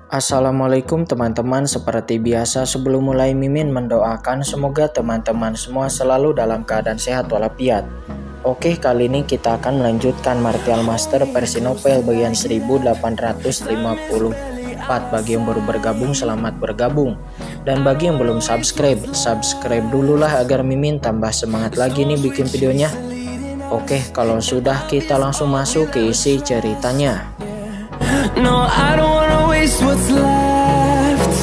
Assalamualaikum teman-teman, seperti biasa sebelum mulai Mimin mendoakan semoga teman-teman semua selalu dalam keadaan sehat walafiat. Oke, kali ini kita akan melanjutkan Martial Master versi novel bagian 1854. Bagi yang baru bergabung, selamat bergabung. Dan bagi yang belum subscribe dulu lah agar Mimin tambah semangat lagi nih bikin videonya. Oke, kalau sudah kita langsung masuk ke isi ceritanya. No, I don't wanna waste what's left.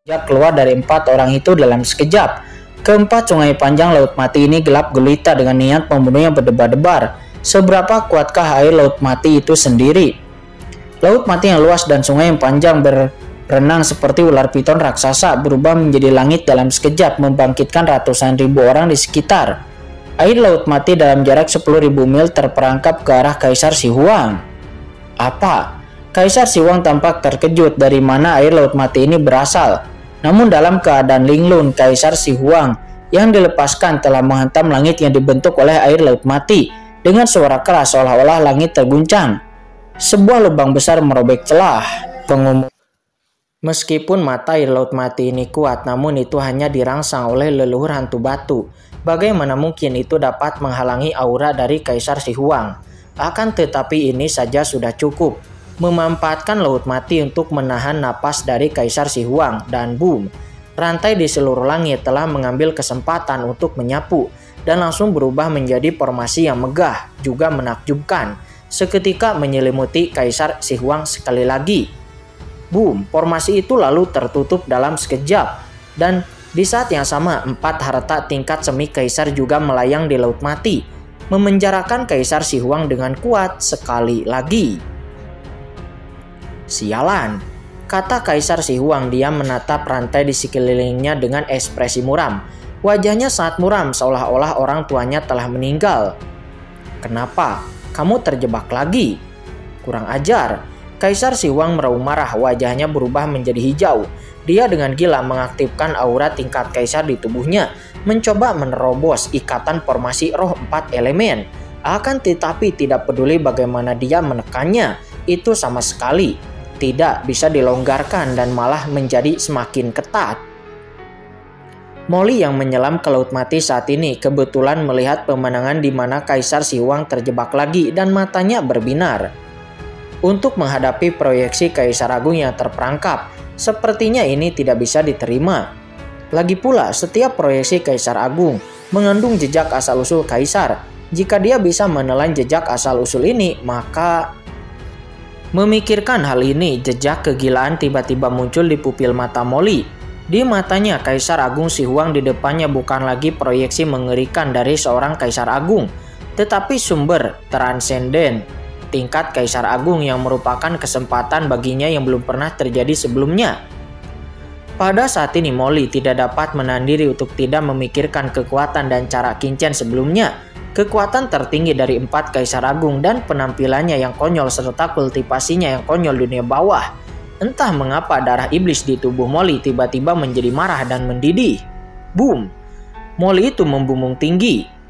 Sejak keluar dari 4 orang itu dalam sekejap, keempat sungai panjang laut mati ini gelap gulita dengan niat membunuh yang berdebar-debar. Seberapa kuatkah air laut mati itu sendiri? Laut mati yang luas dan sungai yang panjang berenang seperti ular piton raksasa berubah menjadi langit dalam sekejap, membangkitkan ratusan ribu orang di sekitar. Air laut mati dalam jarak 10.000 mil terperangkap ke arah Kaisar Si Huang. Apa? Kaisar Si Huang tampak terkejut dari mana air laut mati ini berasal. Namun dalam keadaan linglung, Kaisar Si Huang yang dilepaskan telah menghantam langit yang dibentuk oleh air laut mati dengan suara keras seolah-olah langit terguncang. Sebuah lubang besar merobek celah pengumum. Meskipun mata air laut mati ini kuat, namun itu hanya dirangsang oleh leluhur hantu batu. Bagaimana mungkin itu dapat menghalangi aura dari Kaisar Si Huang? Akan tetapi ini saja sudah cukup. Memanfaatkan laut mati untuk menahan napas dari Kaisar Si Huang, dan boom, rantai di seluruh langit telah mengambil kesempatan untuk menyapu dan langsung berubah menjadi formasi yang megah juga menakjubkan. Seketika menyelimuti Kaisar Si Huang sekali lagi. Boom, formasi itu lalu tertutup dalam sekejap, dan di saat yang sama 4 harta tingkat semi kaisar juga melayang di laut mati, memenjarakan Kaisar Si Huang dengan kuat sekali lagi. Sialan, kata Kaisar Si Huang. Dia menatap rantai di sekelilingnya dengan ekspresi muram. Wajahnya sangat muram seolah-olah orang tuanya telah meninggal. Kenapa? Kamu terjebak lagi? Kurang ajar. Kaisar Si Huang meraung marah, wajahnya berubah menjadi hijau. Dia dengan gila mengaktifkan aura tingkat kaisar di tubuhnya, mencoba menerobos ikatan formasi roh 4 elemen. Akan tetapi tidak peduli bagaimana dia menekannya, itu sama sekali tidak bisa dilonggarkan dan malah menjadi semakin ketat. Molly yang menyelam ke laut mati saat ini kebetulan melihat pemandangan di mana Kaisar Si Huang terjebak lagi dan matanya berbinar. Untuk menghadapi proyeksi Kaisar Agung yang terperangkap, sepertinya ini tidak bisa diterima. Lagi pula, setiap proyeksi Kaisar Agung mengandung jejak asal-usul Kaisar. Jika dia bisa menelan jejak asal-usul ini, maka... Memikirkan hal ini, jejak kegilaan tiba-tiba muncul di pupil mata Molly. Di matanya, Kaisar Agung Si Huang di depannya bukan lagi proyeksi mengerikan dari seorang Kaisar Agung, tetapi sumber transenden tingkat Kaisar Agung yang merupakan kesempatan baginya yang belum pernah terjadi sebelumnya. Pada saat ini Molly tidak dapat menahan diri untuk tidak memikirkan kekuatan dan cara Kincen sebelumnya. Kekuatan tertinggi dari 4 Kaisar Agung dan penampilannya yang konyol serta kultivasinya yang konyol dunia bawah. Entah mengapa darah iblis di tubuh Molly tiba-tiba menjadi marah dan mendidih. Boom! Molly itu membumbung tinggi.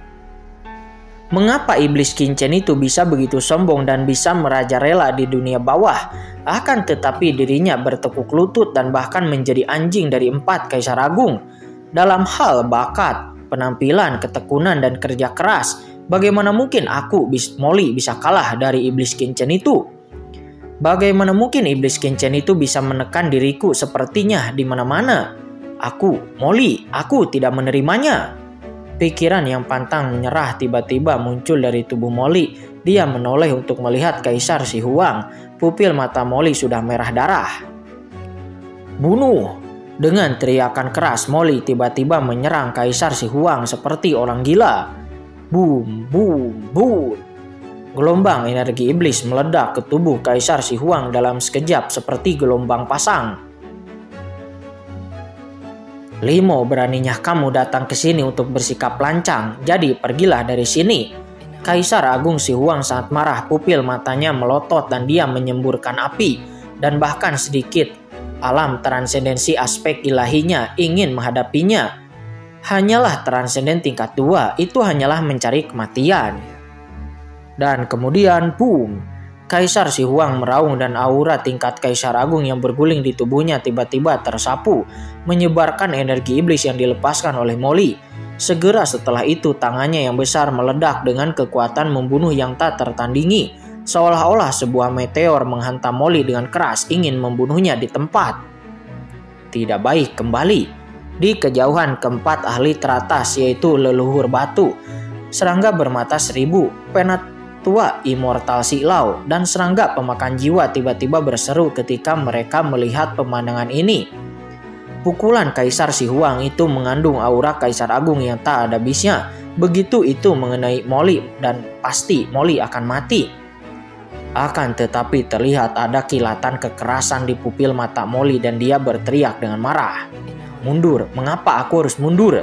Mengapa iblis Kincen itu bisa begitu sombong dan bisa merajalela di dunia bawah? Akan tetapi dirinya bertekuk lutut dan bahkan menjadi anjing dari 4 Kaisar Agung. Dalam hal bakat, penampilan, ketekunan, dan kerja keras, bagaimana mungkin Molly bisa kalah dari iblis Kincen itu? Bagaimana mungkin iblis Kincen itu bisa menekan diriku sepertinya di mana-mana? Molly, aku tidak menerimanya. Pikiran yang pantang menyerah tiba-tiba muncul dari tubuh Molly. Dia menoleh untuk melihat Kaisar Si Huang. Pupil mata Molly sudah merah darah. Bunuh! Dengan teriakan keras, Molly tiba-tiba menyerang Kaisar Si Huang seperti orang gila. Boom, boom, boom. Gelombang energi iblis meledak ke tubuh Kaisar Si Huang dalam sekejap seperti gelombang pasang. Limo, beraninya kamu datang ke sini untuk bersikap lancang, jadi pergilah dari sini. Kaisar Agung Si Huang sangat marah, pupil matanya melotot dan dia menyemburkan api. Dan bahkan sedikit alam transendensi aspek ilahinya ingin menghadapinya. Hanyalah transenden tingkat 2, itu hanyalah mencari kematian. Dan kemudian boom, Kaisar Si Huang meraung dan aura tingkat Kaisar Agung yang berguling di tubuhnya tiba-tiba tersapu, menyebarkan energi iblis yang dilepaskan oleh Molly. Segera setelah itu tangannya yang besar meledak dengan kekuatan membunuh yang tak tertandingi, seolah-olah sebuah meteor menghantam Molly dengan keras ingin membunuhnya di tempat. Tidak baik kembali. Di kejauhan keempat ahli teratas yaitu leluhur batu, serangga bermata 1000, penatua immortal Silau, dan serangga pemakan jiwa tiba-tiba berseru ketika mereka melihat pemandangan ini. Pukulan Kaisar Si Huang itu mengandung aura Kaisar Agung yang tak ada habisnya. Begitu itu mengenai Molly dan pasti Molly akan mati. Akan tetapi terlihat ada kilatan kekerasan di pupil mata Molly dan dia berteriak dengan marah. Mundur, mengapa aku harus mundur?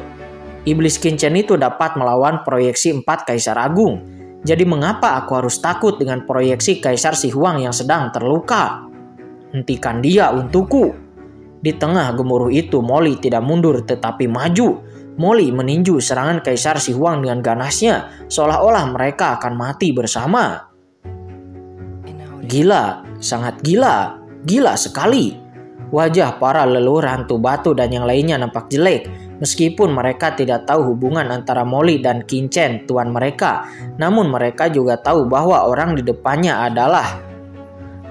Iblis Kincen itu dapat melawan proyeksi 4 Kaisar Agung. Jadi mengapa aku harus takut dengan proyeksi Kaisar Si Huang yang sedang terluka? Hentikan dia untukku. Di tengah gemuruh itu Molly tidak mundur tetapi maju. Molly meninju serangan Kaisar Si Huang dengan ganasnya, seolah-olah mereka akan mati bersama. Gila, sangat gila, gila sekali. Wajah para leluhur hantu batu dan yang lainnya nampak jelek. Meskipun mereka tidak tahu hubungan antara Molly dan Kincen, tuan mereka, namun mereka juga tahu bahwa orang di depannya adalah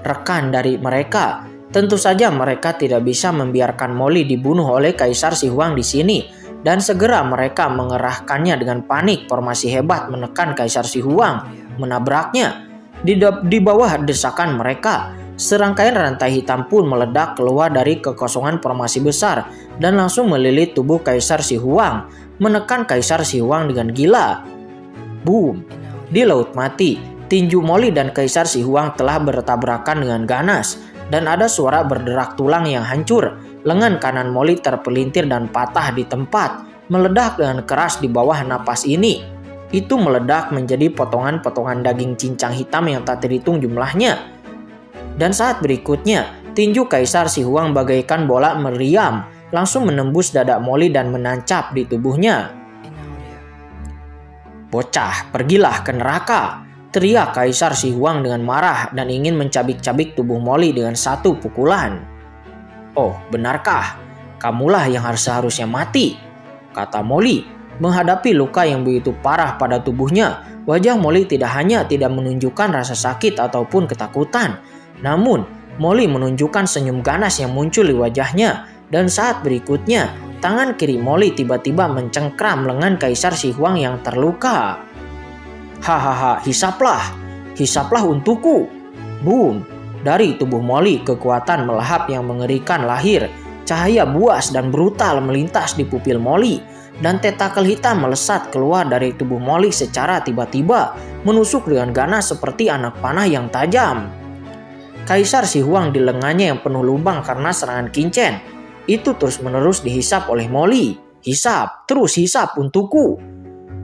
rekan dari mereka. Tentu saja mereka tidak bisa membiarkan Molly dibunuh oleh Kaisar Si Huang di sini, dan segera mereka mengerahkannya dengan panik formasi hebat menekan Kaisar Si Huang, menabraknya. Di bawah desakan mereka, serangkaian rantai hitam pun meledak keluar dari kekosongan formasi besar dan langsung melilit tubuh Kaisar Si Huang, menekan Kaisar Si Huang dengan gila. Boom! Di laut mati, tinju Molly dan Kaisar Si Huang telah bertabrakan dengan ganas. Dan ada suara berderak tulang yang hancur. Lengan kanan Molly terpelintir dan patah di tempat, meledak dengan keras di bawah napas ini. Itu meledak menjadi potongan-potongan daging cincang hitam yang tak terhitung jumlahnya. Dan saat berikutnya, tinju Kaisar Si Huang bagaikan bola meriam, langsung menembus dada Molly dan menancap di tubuhnya. Bocah, pergilah ke neraka! Teriak Kaisar Si Huang dengan marah dan ingin mencabik-cabik tubuh Molly dengan satu pukulan. Oh, benarkah? Kamulah yang seharusnya mati, kata Molly. Menghadapi luka yang begitu parah pada tubuhnya, wajah Molly tidak hanya tidak menunjukkan rasa sakit ataupun ketakutan, namun Molly menunjukkan senyum ganas yang muncul di wajahnya. Dan saat berikutnya, tangan kiri Molly tiba-tiba mencengkram lengan Kaisar Si Huang yang terluka. Hahaha, hisaplah untukku. Boom, dari tubuh Molly kekuatan melahap yang mengerikan lahir. Cahaya buas dan brutal melintas di pupil Molly, dan tentakel hitam melesat keluar dari tubuh Molly secara tiba-tiba, menusuk dengan ganas seperti anak panah yang tajam. Kaisar Si Huang di lengannya yang penuh lubang karena serangan Kincen itu terus-menerus dihisap oleh Molly. Hisap, terus hisap untukku.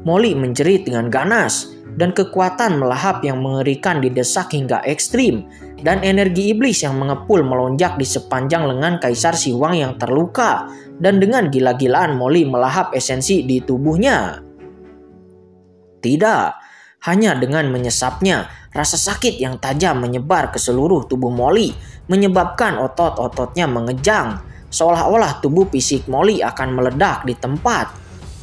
Molly menjerit dengan ganas. Dan kekuatan melahap yang mengerikan didesak hingga ekstrim, dan energi iblis yang mengepul melonjak di sepanjang lengan Kaisar Si Huang yang terluka, dan dengan gila-gilaan Molly melahap esensi di tubuhnya. Tidak, hanya dengan menyesapnya, rasa sakit yang tajam menyebar ke seluruh tubuh Molly, menyebabkan otot-ototnya mengejang, seolah-olah tubuh fisik Molly akan meledak di tempat.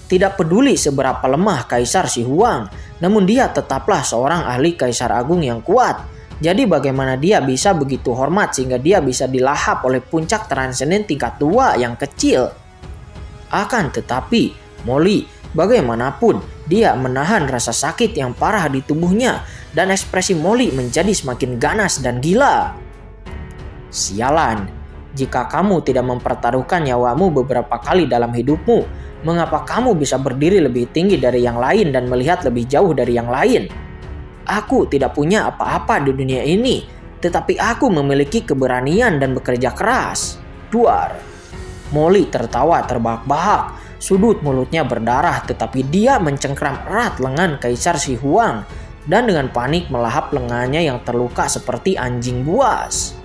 Tidak peduli seberapa lemah Kaisar Si Huang, namun dia tetaplah seorang ahli Kaisar Agung yang kuat. Jadi bagaimana dia bisa begitu hormat sehingga dia bisa dilahap oleh puncak transenden tingkat 2 yang kecil? Akan tetapi, Molly bagaimanapun dia menahan rasa sakit yang parah di tubuhnya, dan ekspresi Molly menjadi semakin ganas dan gila. Sialan, jika kamu tidak mempertaruhkan nyawamu beberapa kali dalam hidupmu, mengapa kamu bisa berdiri lebih tinggi dari yang lain dan melihat lebih jauh dari yang lain? Aku tidak punya apa-apa di dunia ini, tetapi aku memiliki keberanian dan bekerja keras. Duar. Molly tertawa terbahak-bahak. Sudut mulutnya berdarah, tetapi dia mencengkram erat lengan Kaisar Si Huang dan dengan panik melahap lengannya yang terluka seperti anjing buas.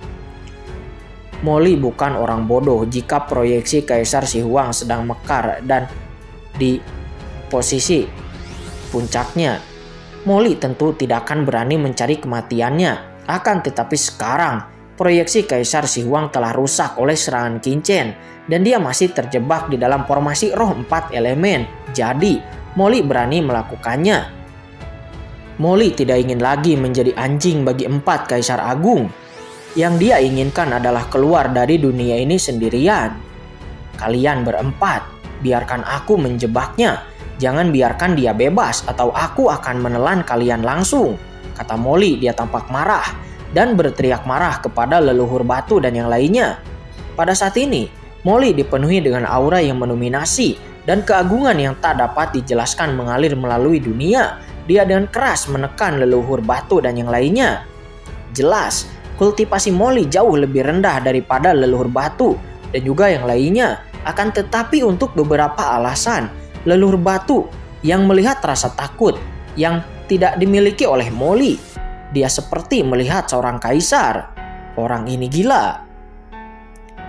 Molly bukan orang bodoh jika proyeksi Kaisar Si Huang sedang mekar dan di posisi puncaknya. Molly tentu tidak akan berani mencari kematiannya. Akan tetapi sekarang, proyeksi Kaisar Si Huang telah rusak oleh serangan Qin Chen dan dia masih terjebak di dalam formasi roh 4 elemen. Jadi, Molly berani melakukannya. Molly tidak ingin lagi menjadi anjing bagi 4 Kaisar Agung. Yang dia inginkan adalah keluar dari dunia ini sendirian. Kalian berempat, biarkan aku menjebaknya. Jangan biarkan dia bebas atau aku akan menelan kalian langsung, kata Molly. Dia tampak marah dan berteriak marah kepada leluhur batu dan yang lainnya. Pada saat ini, Molly dipenuhi dengan aura yang mendominasi dan keagungan yang tak dapat dijelaskan mengalir melalui dunia. Dia dengan keras menekan leluhur batu dan yang lainnya. Jelas, kultivasi Molly jauh lebih rendah daripada leluhur batu dan juga yang lainnya. Akan tetapi untuk beberapa alasan, leluhur batu yang melihat rasa takut yang tidak dimiliki oleh Molly. Dia seperti melihat seorang kaisar. Orang ini gila.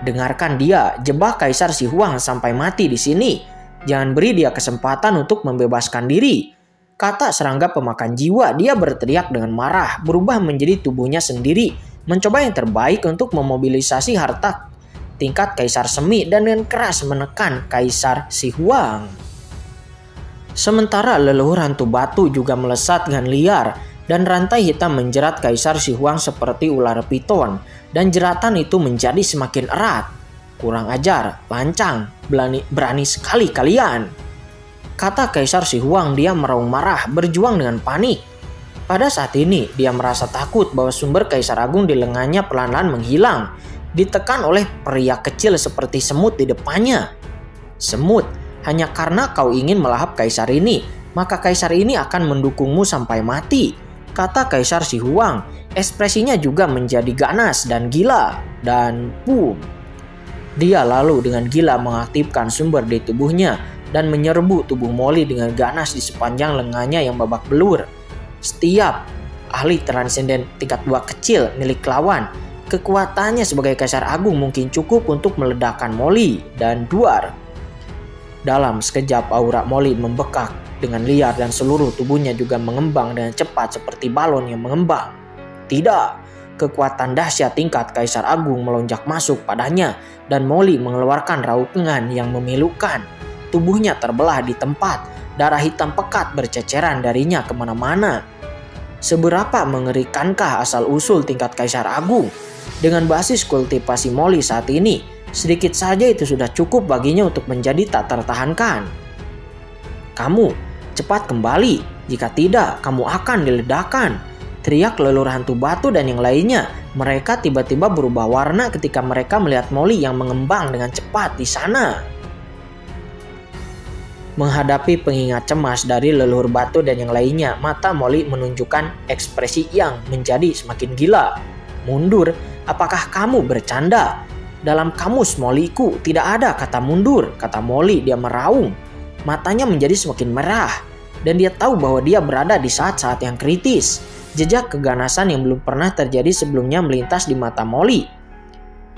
Dengarkan dia, jebak Kaisar Si Huang sampai mati di sini. Jangan beri dia kesempatan untuk membebaskan diri, kata serangga pemakan jiwa. Dia berteriak dengan marah, berubah menjadi tubuhnya sendiri, mencoba yang terbaik untuk memobilisasi harta tingkat Kaisar Semi dan dengan keras menekan Kaisar Si Huang. Sementara leluhur hantu batu juga melesat dengan liar dan rantai hitam menjerat Kaisar Si Huang seperti ular piton dan jeratan itu menjadi semakin erat. Kurang ajar, lancang, berani sekali kalian, kata Kaisar Si Huang. Dia meraung marah, berjuang dengan panik. Pada saat ini dia merasa takut bahwa sumber Kaisar Agung di lengannya pelan-pelan menghilang, ditekan oleh pria kecil seperti semut di depannya. Semut, hanya karena kau ingin melahap Kaisar ini, maka Kaisar ini akan mendukungmu sampai mati, kata Kaisar Si Huang. Ekspresinya juga menjadi ganas dan gila. Dan boom, dia lalu dengan gila mengaktifkan sumber di tubuhnya dan menyerbu tubuh Molly dengan ganas di sepanjang lengannya yang babak belur. Setiap ahli transenden tingkat 2 kecil milik lawan, kekuatannya sebagai Kaisar Agung mungkin cukup untuk meledakkan Molly dan Duar. Dalam sekejap aura Molly membekak dengan liar dan seluruh tubuhnya juga mengembang dengan cepat seperti balon yang mengembang. Tidak, kekuatan dahsyat tingkat Kaisar Agung melonjak masuk padanya dan Molly mengeluarkan raupengan yang memilukan. Tubuhnya terbelah di tempat, darah hitam pekat berceceran darinya kemana-mana. Seberapa mengerikankah asal-usul tingkat Kaisar Agung? Dengan basis kultivasi Molly saat ini, sedikit saja itu sudah cukup baginya untuk menjadi tak tertahankan. Kamu, cepat kembali. Jika tidak, kamu akan diledakkan, teriak leluhur hantu batu dan yang lainnya. Mereka tiba-tiba berubah warna ketika mereka melihat Molly yang mengembang dengan cepat di sana. Menghadapi pengingat cemas dari leluhur batu dan yang lainnya, mata Molly menunjukkan ekspresi yang menjadi semakin gila. Mundur, apakah kamu bercanda? Dalam kamus Mollyku tidak ada kata mundur, kata Molly. Dia meraung. Matanya menjadi semakin merah dan dia tahu bahwa dia berada di saat-saat yang kritis. Jejak keganasan yang belum pernah terjadi sebelumnya melintas di mata Molly.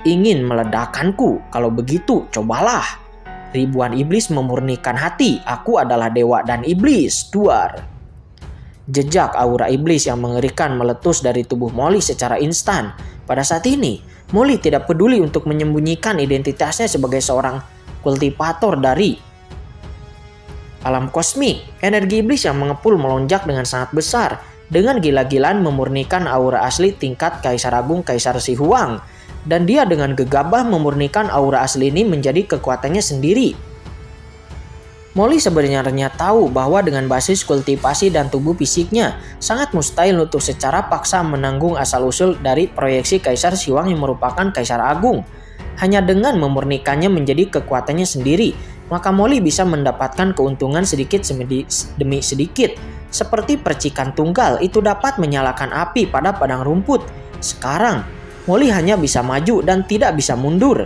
Ingin meledakkanku? Kalau begitu, cobalah. Ribuan iblis memurnikan hati. Aku adalah dewa dan iblis. Duar. Jejak aura iblis yang mengerikan meletus dari tubuh Molly secara instan. Pada saat ini, Molly tidak peduli untuk menyembunyikan identitasnya sebagai seorang kultivator dari alam kosmik. Energi iblis yang mengepul melonjak dengan sangat besar. Dengan gila-gilaan memurnikan aura asli tingkat Kaisar Agung Kaisar Si Huang. Dan dia dengan gegabah memurnikan aura asli ini menjadi kekuatannya sendiri. Molly sebenarnya tahu bahwa dengan basis kultivasi dan tubuh fisiknya, sangat mustahil untuk secara paksa menanggung asal-usul dari proyeksi Kaisar Si Huang yang merupakan Kaisar Agung. Hanya dengan memurnikannya menjadi kekuatannya sendiri, maka Molly bisa mendapatkan keuntungan sedikit demi sedikit. Seperti percikan tunggal itu dapat menyalakan api pada padang rumput. Sekarang, Molly hanya bisa maju dan tidak bisa mundur.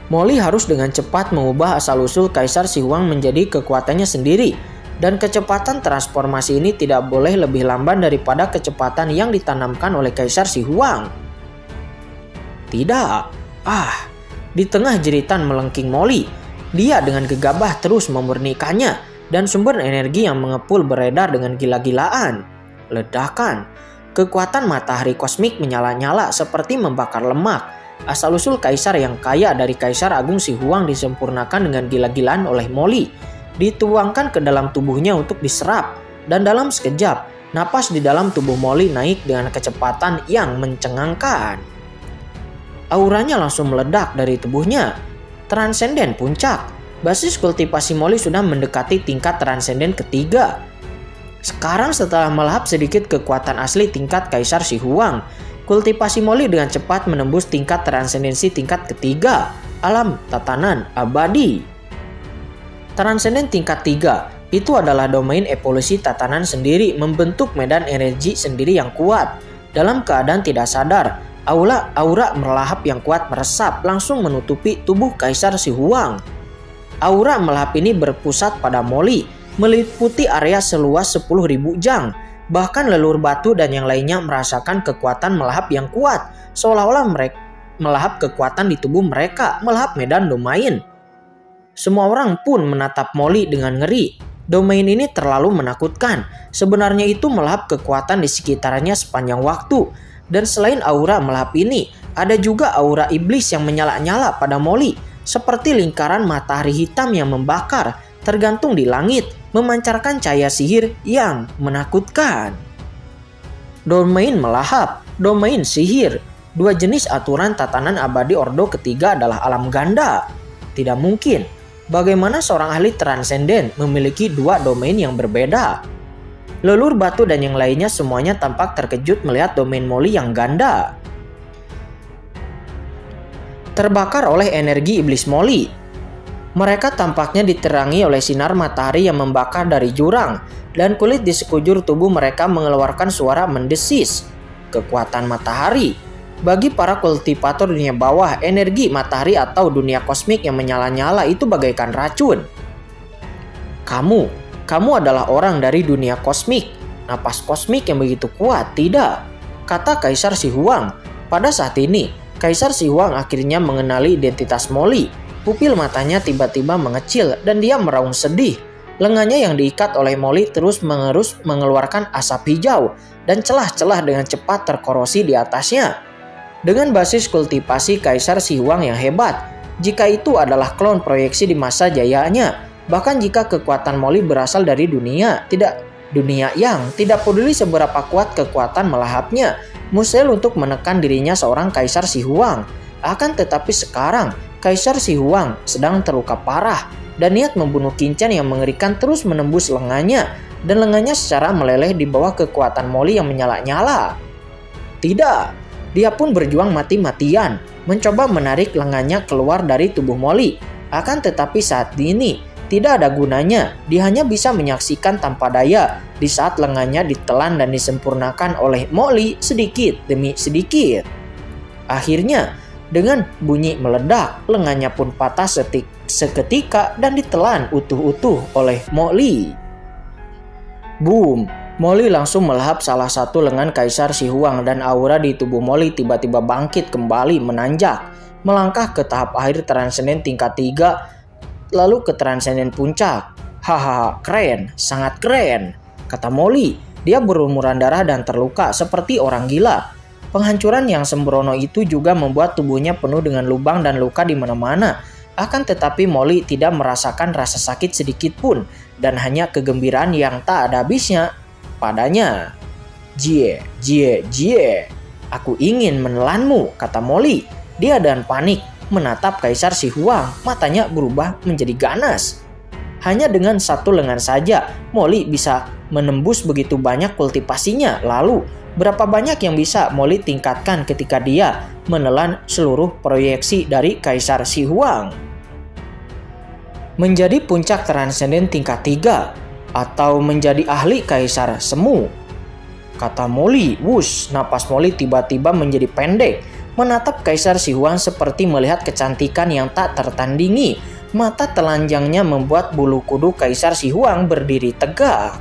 Molly harus dengan cepat mengubah asal-usul Kaisar Si Huang menjadi kekuatannya sendiri. Dan kecepatan transformasi ini tidak boleh lebih lamban daripada kecepatan yang ditanamkan oleh Kaisar Si Huang. Tidak. Di tengah jeritan melengking Molly, dia dengan gegabah terus memurnikannya. dan sumber energi yang mengepul beredar dengan gila-gilaan. Ledakan. Kekuatan matahari kosmik menyala-nyala seperti membakar lemak. Asal-usul kaisar yang kaya dari Kaisar Agung Si Huang disempurnakan dengan gila-gilaan oleh Molly. Dituangkan ke dalam tubuhnya untuk diserap. Dan dalam sekejap, napas di dalam tubuh Molly naik dengan kecepatan yang mencengangkan. Auranya langsung meledak dari tubuhnya. Transenden puncak. Basis kultivasi Molly sudah mendekati tingkat transenden ketiga. Sekarang setelah melahap sedikit kekuatan asli tingkat Kaisar Si Huang, kultivasi Molly dengan cepat menembus tingkat transendensi tingkat ketiga, alam tatanan abadi. Transenden tingkat 3 itu adalah domain evolusi tatanan sendiri membentuk medan energi sendiri yang kuat. Dalam keadaan tidak sadar, aura melahap yang kuat meresap langsung menutupi tubuh Kaisar Si Huang. Aura melahap ini berpusat pada Molly, meliputi area seluas 10.000 jang. Bahkan leluhur batu dan yang lainnya merasakan kekuatan melahap yang kuat, seolah-olah mereka melahap kekuatan di tubuh mereka, melahap medan domain. Semua orang pun menatap Molly dengan ngeri. Domain ini terlalu menakutkan. Sebenarnya itu melahap kekuatan di sekitarnya sepanjang waktu. Dan selain aura melahap ini, ada juga aura iblis yang menyala-nyala pada Molly. Seperti lingkaran matahari hitam yang membakar, tergantung di langit, memancarkan cahaya sihir yang menakutkan. Domain melahap, domain sihir. Dua jenis aturan tatanan abadi Ordo ketiga adalah alam ganda. Tidak mungkin. Bagaimana seorang ahli transenden memiliki dua domain yang berbeda? Leluhur batu dan yang lainnya semuanya tampak terkejut melihat domain Molly yang ganda. Terbakar oleh energi iblis Molly. Mereka tampaknya diterangi oleh sinar matahari yang membakar dari jurang, dan kulit di sekujur tubuh mereka mengeluarkan suara mendesis. Kekuatan matahari. Bagi para kultivator dunia bawah, energi matahari atau dunia kosmik yang menyala-nyala itu bagaikan racun. Kamu adalah orang dari dunia kosmik. Napas kosmik yang begitu kuat, tidak? Kata Kaisar Si Huang. Pada saat ini, Kaisar Si Huang akhirnya mengenali identitas Molly. Pupil matanya tiba-tiba mengecil dan dia meraung sedih. Lengannya yang diikat oleh Molly terus-menerus mengeluarkan asap hijau dan celah-celah dengan cepat terkorosi di atasnya. Dengan basis kultivasi Kaisar Si Huang yang hebat, jika itu adalah klon proyeksi di masa jayanya, bahkan jika kekuatan Molly berasal dari dunia yang tidak peduli seberapa kuat kekuatan melahapnya, mustahil untuk menekan dirinya seorang Kaisar Si Huang. Akan tetapi sekarang, Kaisar Si Huang sedang terluka parah, dan niat membunuh Qin Chen yang mengerikan terus menembus lengannya, dan lengannya secara meleleh di bawah kekuatan Molly yang menyala-nyala. Tidak. Dia pun berjuang mati-matian, mencoba menarik lengannya keluar dari tubuh Molly. Akan tetapi saat ini, tidak ada gunanya. Dia hanya bisa menyaksikan tanpa daya di saat lengannya ditelan dan disempurnakan oleh Molly sedikit demi sedikit. Akhirnya, dengan bunyi meledak, lengannya pun patah seketika dan ditelan utuh-utuh oleh Molly. Boom! Molly langsung melahap salah satu lengan Kaisar Si Huang dan aura di tubuh Molly tiba-tiba bangkit kembali menanjak, melangkah ke tahap akhir transenden tingkat 3, lalu ke transenden puncak. Hahaha, keren, sangat keren, kata Molly. Dia berlumuran darah dan terluka seperti orang gila. Penghancuran yang sembrono itu juga membuat tubuhnya penuh dengan lubang dan luka di mana-mana. Akan tetapi Molly tidak merasakan rasa sakit sedikit pun dan hanya kegembiraan yang tak ada habisnya padanya. Jie, aku ingin menelanmu, kata Molly. Dia dan panik menatap Kaisar Si Huang, matanya berubah menjadi ganas. Hanya dengan satu lengan saja, Molly bisa menembus begitu banyak kultivasinya. Lalu, berapa banyak yang bisa Molly tingkatkan ketika dia menelan seluruh proyeksi dari Kaisar Si Huang? Menjadi puncak transenden tingkat 3 atau menjadi ahli Kaisar Semu, kata Molly. Wush, napas Molly tiba-tiba menjadi pendek. Menatap Kaisar Si Huang seperti melihat kecantikan yang tak tertandingi. Mata telanjangnya membuat bulu kuduk Kaisar Si Huang berdiri tegak.